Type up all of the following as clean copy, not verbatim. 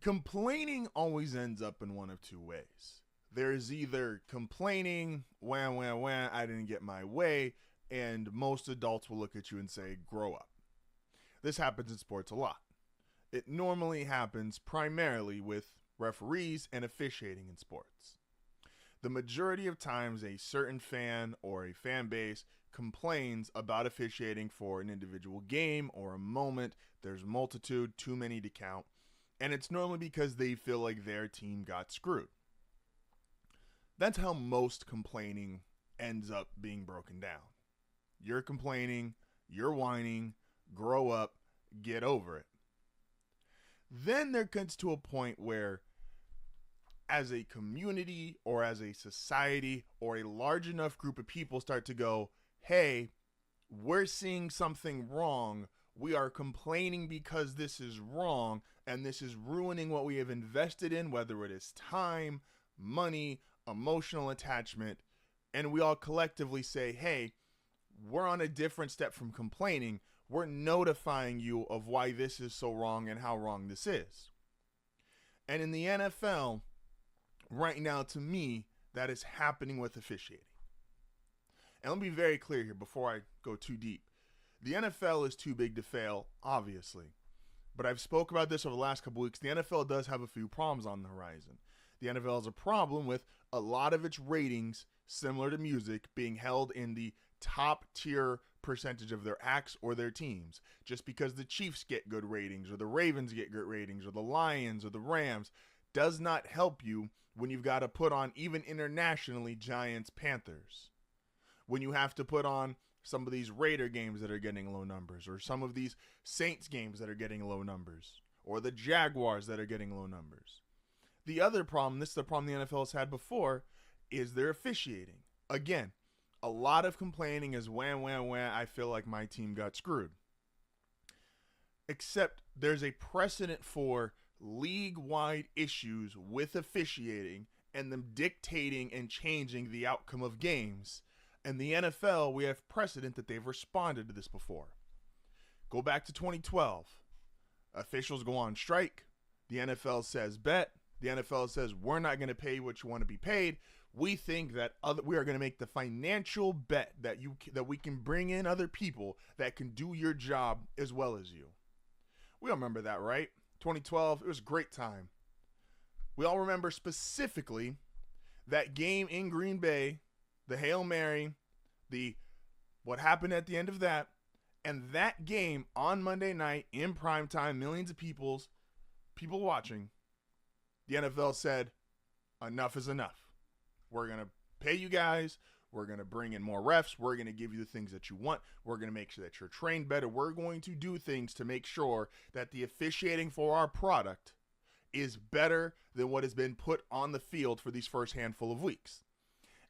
Complaining always ends up in one of two ways. There's either complaining, wah, wah, wah, I didn't get my way, and most adults will look at you and say, grow up. This happens in sports a lot. It normally happens primarily with referees and officiating in sports. The majority of times a certain fan or a fan base complains about officiating for an individual game or a moment. There's multitude, too many to count. And it's normally because they feel like their team got screwed. That's how most complaining ends up being broken down. You're complaining, you're whining, grow up, get over it. Then there comes to a point where, as a community or as a society or a large enough group of people start to go, hey, we're seeing something wrong. We are complaining because this is wrong, and this is ruining what we have invested in, whether it is time, money, emotional attachment, and we all collectively say, hey, we're on a different step from complaining. We're notifying you of why this is so wrong and how wrong this is. And in the NFL, right now, to me, that is happening with officiating. And let me be very clear here before I go too deep. The NFL is too big to fail, obviously. But I've spoke about this over the last couple weeks. The NFL does have a few problems on the horizon. The NFL has a problem with a lot of its ratings, similar to music, being held in the top tier percentage of their acts or their teams. Just because the Chiefs get good ratings or the Ravens get good ratings or the Lions or the Rams does not help you when you've got to put on, even internationally, Giants, Panthers. When you have to put on some of these Raider games that are getting low numbers, or some of these Saints games that are getting low numbers, or the Jaguars that are getting low numbers. The other problem, this is the problem the NFL has had before, is their officiating. Again, a lot of complaining is wham, wham, wham, I feel like my team got screwed. Except there's a precedent for league-wide issues with officiating and them dictating and changing the outcome of games. And the NFL, we have precedent that they've responded to this before. Go back to 2012. Officials go on strike. The NFL says bet. The NFL says we're not going to pay what you want to be paid. We think that we are going to make the financial bet that we can bring in other people that can do your job as well as you. We all remember that, right? 2012, it was a great time. We all remember specifically that game in Green Bay, the Hail Mary, what happened at the end of that, and that game on Monday night in primetime, millions of people watching. The NFL said, enough is enough. We're going to pay you guys. We're going to bring in more refs. We're going to give you the things that you want. We're going to make sure that you're trained better. We're going to do things to make sure that the officiating for our product is better than what has been put on the field for these first handful of weeks.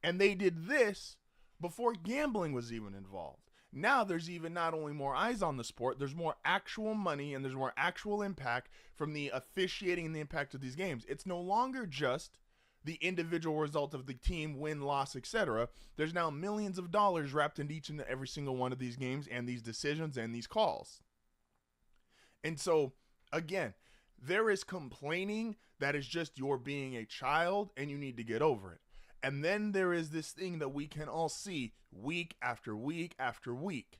And they did this before gambling was even involved. Now there's even not only more eyes on the sport, there's more actual money and there's more actual impact from the officiating and the impact of these games. It's no longer just the individual result of the team, win, loss, etc. There's now millions of dollars wrapped into each and every single one of these games and these decisions and these calls. And so, again, there is complaining that is just you're being a child and you need to get over it. And then there is this thing that we can all see week after week after week.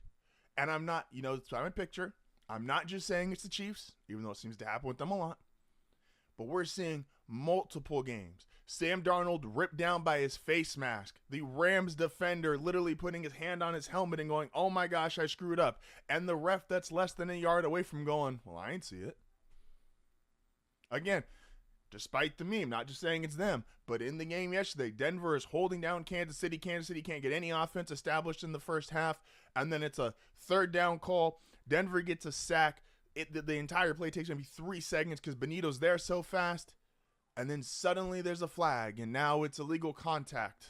And I'm not, it's not my picture. I'm not just saying it's the Chiefs, even though it seems to happen with them a lot. But we're seeing multiple games. Sam Darnold ripped down by his face mask. The Rams defender literally putting his hand on his helmet and going, oh my gosh, I screwed up. And the ref that's less than a yard away from going, well, I ain't see it. Again, despite the meme, not just saying it's them, but in the game yesterday, Denver is holding down Kansas City. Kansas City can't get any offense established in the first half, and then it's a third down call. Denver gets a sack. The entire play takes maybe 3 seconds because Benito's there so fast, and then suddenly there's a flag, and now it's illegal contact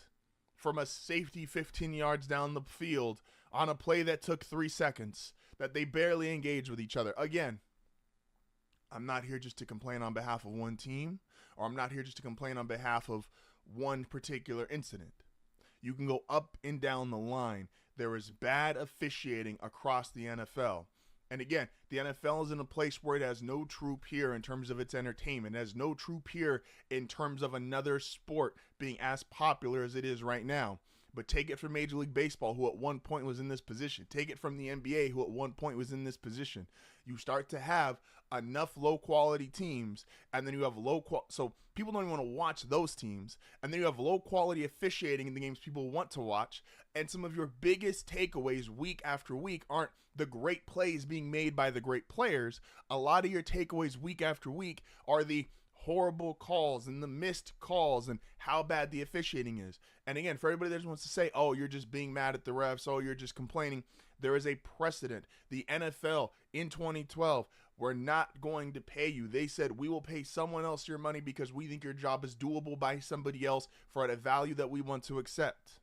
from a safety 15 yards down the field on a play that took 3 seconds, that they barely engaged with each other. Again, I'm not here just to complain on behalf of one team, or I'm not here just to complain on behalf of one particular incident. You can go up and down the line. There is bad officiating across the NFL. And again, the NFL is in a place where it has no true peer in terms of its entertainment. It has no true peer in terms of another sport being as popular as it is right now. But take it from Major League Baseball, who at one point was in this position. Take it from the NBA, who at one point was in this position. You start to have enough low-quality teams, and then you have so people don't even want to watch those teams. And then you have low-quality officiating in the games people want to watch. And some of your biggest takeaways week after week aren't the great plays being made by the great players. A lot of your takeaways week after week are the horrible calls and the missed calls and how bad the officiating is. And again, for everybody that just wants to say, oh, you're just being mad at the refs, oh, you're just complaining, there is a precedent. The NFL in 2012, we're not going to pay you. They said, we will pay someone else your money because we think your job is doable by somebody else for at a value that we want to accept.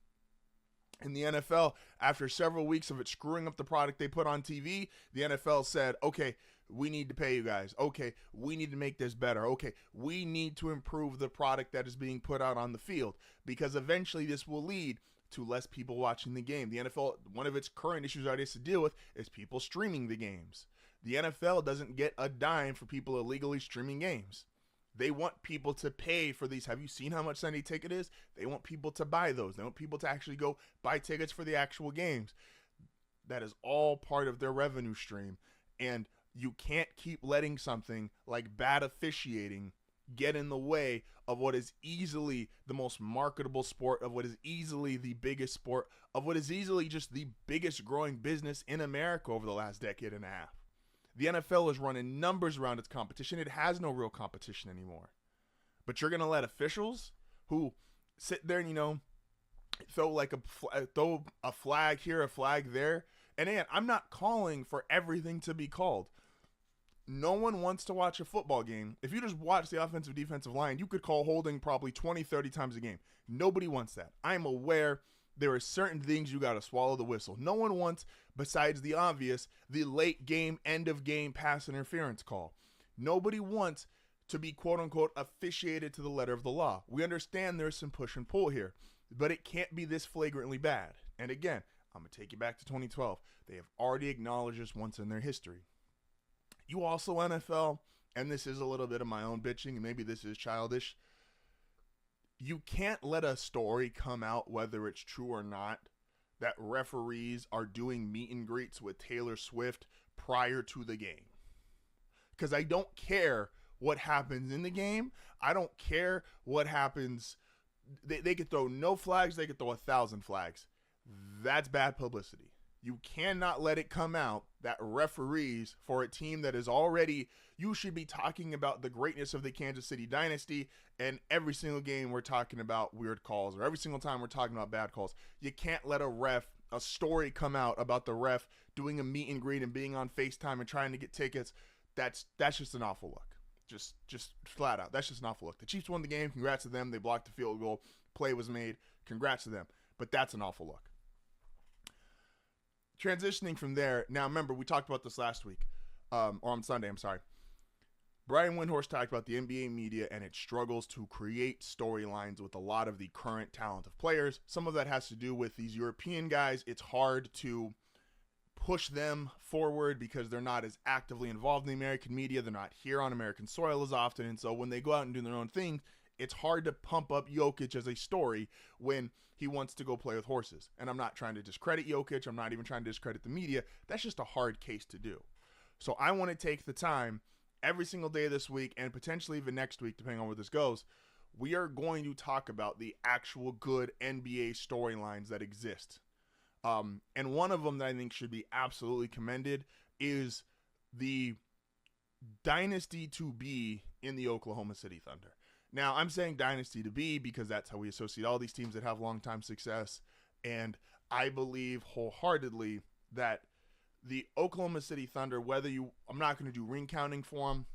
In the NFL, after several weeks of it screwing up the product they put on TV, the NFL said, okay, we need to pay you guys. Okay, we need to make this better. Okay, we need to improve the product that is being put out on the field, because eventually this will lead to less people watching the game. The NFL, one of its current issues it has to deal with is people streaming the games. The NFL doesn't get a dime for people illegally streaming games. They want people to pay for these. Have you seen how much Sunday Ticket is? They want people to buy those. They want people to actually go buy tickets for the actual games. That is all part of their revenue stream. And you can't keep letting something like bad officiating get in the way of what is easily the most marketable sport, of what is easily the biggest sport, of what is easily just the biggest growing business in America over the last decade and a half. The NFL is running numbers around its competition. It has no real competition anymore. But you're going to let officials who sit there and, throw a flag here, a flag there. And again, I'm not calling for everything to be called. No one wants to watch a football game. If you just watch the offensive defensive line, you could call holding probably 20, 30 times a game. Nobody wants that. I'm aware there are certain things you got to swallow the whistle. No one wants, besides the obvious, the late game, end of game pass interference call. Nobody wants to be quote unquote officiated to the letter of the law. We understand there's some push and pull here, but it can't be this flagrantly bad. And again, I'm going to take you back to 2012. They have already acknowledged this once in their history. You also, NFL, and this is a little bit of my own bitching, and maybe this is childish, you can't let a story come out, whether it's true or not, that referees are doing meet and greets with Taylor Swift prior to the game. Because I don't care what happens in the game. I don't care what happens. They could throw no flags. They could throw 1,000 flags. That's bad publicity. You cannot let it come out that referees for a team that is already, you should be talking about the greatness of the Kansas City dynasty, and every single game we're talking about weird calls, or every single time we're talking about bad calls. You can't let a story come out about the ref doing a meet and greet and being on FaceTime and trying to get tickets. That's just an awful look. Just flat out. That's just an awful look. The Chiefs won the game. Congrats to them. They blocked the field goal. Play was made. Congrats to them. But that's an awful look. Transitioning from there, now remember, we talked about this last week, or on Sunday, I'm sorry. Brian Windhorst talked about the NBA media and its struggles to create storylines with a lot of the current talent of players. Some of that has to do with these European guys. It's hard to push them forward because they're not as actively involved in the American media. They're not here on American soil as often, and so when they go out and do their own thing, it's hard to pump up Jokic as a story when he wants to go play with horses. And I'm not trying to discredit Jokic. I'm not even trying to discredit the media. That's just a hard case to do. So I want to take the time every single day this week, and potentially even next week, depending on where this goes, we are going to talk about the actual good NBA storylines that exist. And one of them that I think should be absolutely commended is the dynasty to be in the Oklahoma City Thunder. Now, I'm saying dynasty to be because that's how we associate all these teams that have long-time success. And I believe wholeheartedly that the Oklahoma City Thunder, I'm not going to do ring counting for them.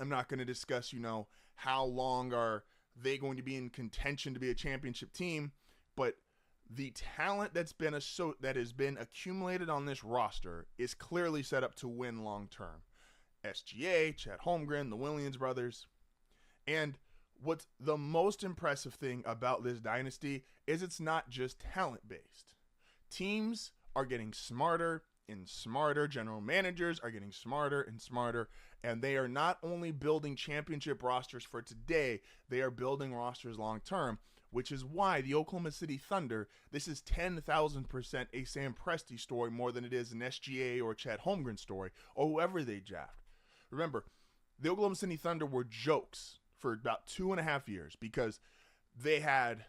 I'm not going to discuss, how long are they going to be in contention to be a championship team. But the talent that has been accumulated on this roster is clearly set up to win long-term. SGA, Chet Holmgren, the Williams brothers. And what's the most impressive thing about this dynasty is it's not just talent-based. Teams are getting smarter and smarter. General managers are getting smarter and smarter, and they are not only building championship rosters for today, they are building rosters long term, which is why the Oklahoma City Thunder, this is 10,000% a Sam Presti story more than it is an SGA or Chet Holmgren story or whoever they draft. Remember, the Oklahoma City Thunder were jokes for about 2.5 years because they had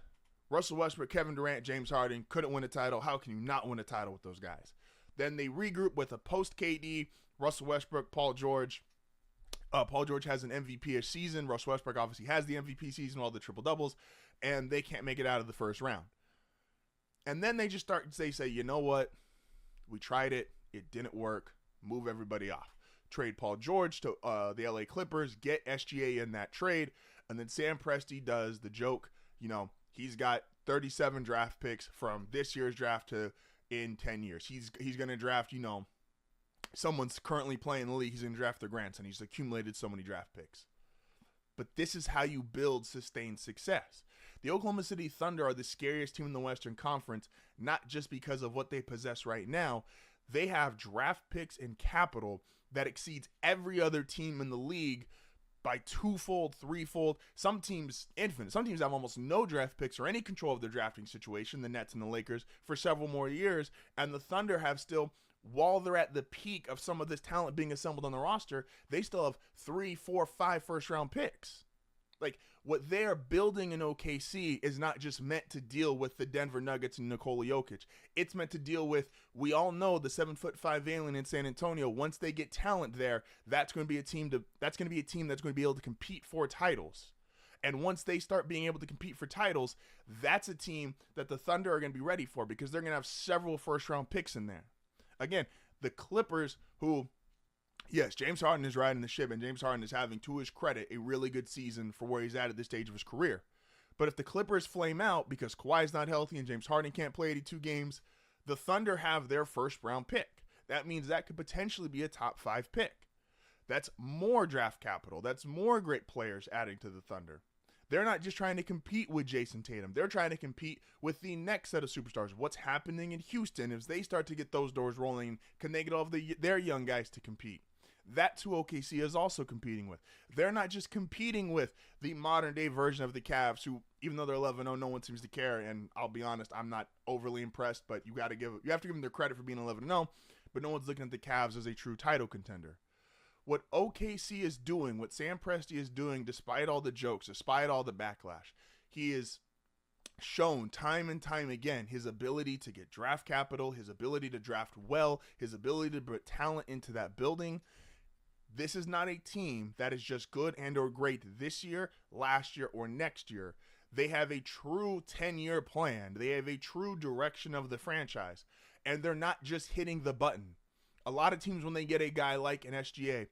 Russell Westbrook, Kevin Durant, James Harden, couldn't win a title. How can you not win a title with those guys? Then they regroup with a post-KD, Russell Westbrook, Paul George. Paul George has an MVP-ish season. Russell Westbrook obviously has the MVP season, all the triple-doubles, and they can't make it out of the first round. And then they just say, you know what? We tried it. It didn't work. Move everybody off. Trade Paul George to the LA Clippers, get SGA in that trade, and then Sam Presti does the joke, he's got 37 draft picks from this year's draft to in 10 years. He's going to draft, someone's currently playing in the league. He's going to draft their grandson. He's accumulated so many draft picks. But this is how you build sustained success. The Oklahoma City Thunder are the scariest team in the Western Conference, not just because of what they possess right now. They have draft picks and capital that exceeds every other team in the league by twofold, threefold, some teams infinite. Some teams have almost no draft picks or any control of their drafting situation, the Nets and the Lakers, for several more years. And the Thunder have still, while they're at the peak of some of this talent being assembled on the roster, they still have 3, 4, 5 first-round picks. Like, what they are building in OKC is not just meant to deal with the Denver Nuggets and Nikola Jokic. It's meant to deal with, we all know, the 7'5" alien in San Antonio. Once they get talent there, that's going to be a team that's going to be able to compete for titles. And once they start being able to compete for titles, that's a team that the Thunder are going to be ready for because they're going to have several first-round picks in there. Again, the Clippers, who, yes, James Harden is riding the ship, and James Harden is having, to his credit, a really good season for where he's at this stage of his career. But if the Clippers flame out because Kawhi's not healthy and James Harden can't play 82 games, the Thunder have their first-round pick. That means that could potentially be a top 5 pick. That's more draft capital. That's more great players adding to the Thunder. They're not just trying to compete with Jason Tatum. They're trying to compete with the next set of superstars. What's happening in Houston as they start to get those doors rolling? Can they get all of their young guys to compete? That's who OKC is also competing with. They're not just competing with the modern-day version of the Cavs, who, even though they're 11-0, no one seems to care. And I'll be honest, I'm not overly impressed, but you have to give them their credit for being 11-0. But no one's looking at the Cavs as a true title contender. What OKC is doing, what Sam Presti is doing, despite all the jokes, despite all the backlash, he is shown time and time again his ability to get draft capital, his ability to draft well, his ability to put talent into that building. This is not a team that is just good and or great this year, last year, or next year. They have a true 10-year plan. They have a true direction of the franchise. And they're not just hitting the button. A lot of teams, when they get a guy like an SGA,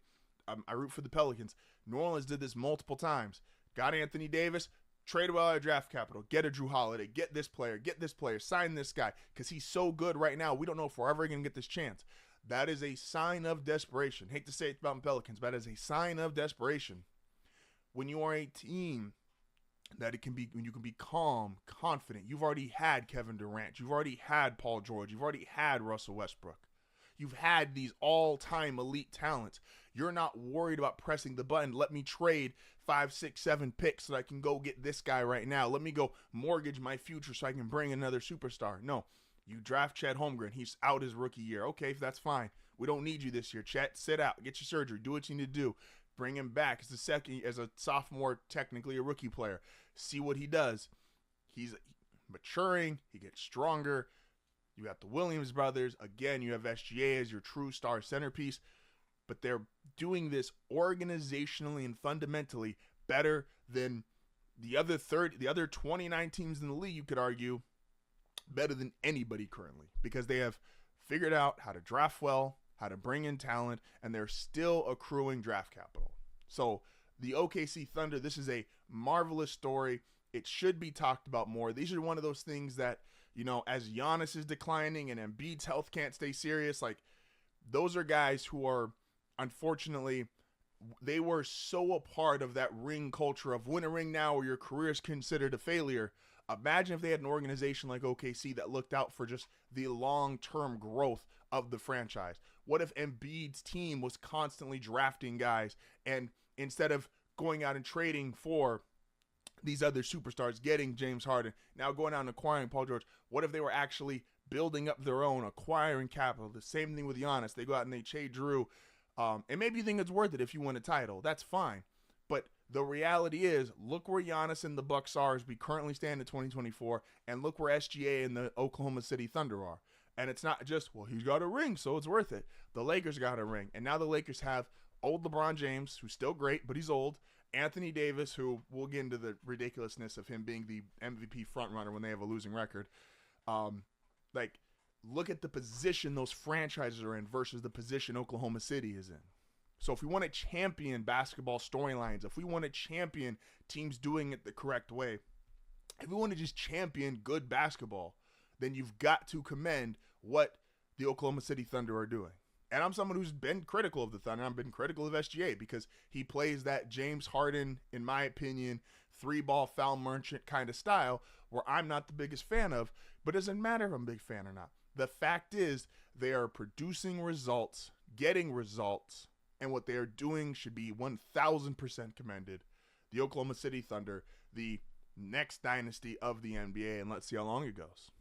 I root for the Pelicans. New Orleans did this multiple times. Got Anthony Davis, trade well out draft capital, get a Drew Holiday, get this player, sign this guy, because he's so good right now. We don't know if we're ever going to get this chance. That is a sign of desperation. Hate to say it about the Pelicans, but that is a sign of desperation. When you are a team that when you can be calm, confident. You've already had Kevin Durant. You've already had Paul George. You've already had Russell Westbrook. You've had these all-time elite talents. You're not worried about pressing the button. Let me trade 5, 6, 7 picks so that I can go get this guy right now. Let me go mortgage my future so I can bring another superstar. No, you draft Chet Holmgren. He's out his rookie year. Okay, that's fine. We don't need you this year. Chet, sit out. Get your surgery. Do what you need to do. Bring him back as a sophomore, technically a rookie player. See what he does. He's maturing. He gets stronger. You have the Williams brothers. Again, you have SGA as your true star centerpiece. But they're doing this organizationally and fundamentally better than the other 29 teams in the league, you could argue, better than anybody currently. Because they have figured out how to draft well, how to bring in talent, and they're still accruing draft capital. So the OKC Thunder, this is a marvelous story. It should be talked about more. These are one of those things that, as Giannis is declining and Embiid's health can't stay serious, like, those are guys who are, unfortunately, they were so a part of that ring culture of win a ring now or your career is considered a failure Imagine if they had an organization like OKC that looked out for just the long-term growth of the franchise. What if Embiid's team was constantly drafting guys, and instead of going out and trading for these other superstars, getting James Harden, now going out and acquiring Paul George, what if they were actually building up their own, acquiring capital? The same thing with Giannis. They go out and they trade Drew. And maybe you think it's worth it if you win a title. That's fine. But the reality is, look where Giannis and the Bucks are as we currently stand in 2024, and look where SGA and the Oklahoma City Thunder are. And it's not just, well, he's got a ring, so it's worth it. The Lakers got a ring. And now the Lakers have old LeBron James, who's still great, but he's old. Anthony Davis, who we'll get into the ridiculousness of him being the MVP frontrunner when they have a losing record. Look at the position those franchises are in versus the position Oklahoma City is in. So if we want to champion basketball storylines, if we want to champion teams doing it the correct way, if we want to just champion good basketball, then you've got to commend what the Oklahoma City Thunder are doing. And I'm someone who's been critical of the Thunder. I've been critical of SGA because he plays that James Harden, in my opinion, 3-ball foul merchant kind of style where I'm not the biggest fan of, but it doesn't matter if I'm a big fan or not. The fact is they are producing results, getting results, and what they are doing should be 1,000% commended. The Oklahoma City Thunder, the next dynasty of the NBA, and let's see how long it goes.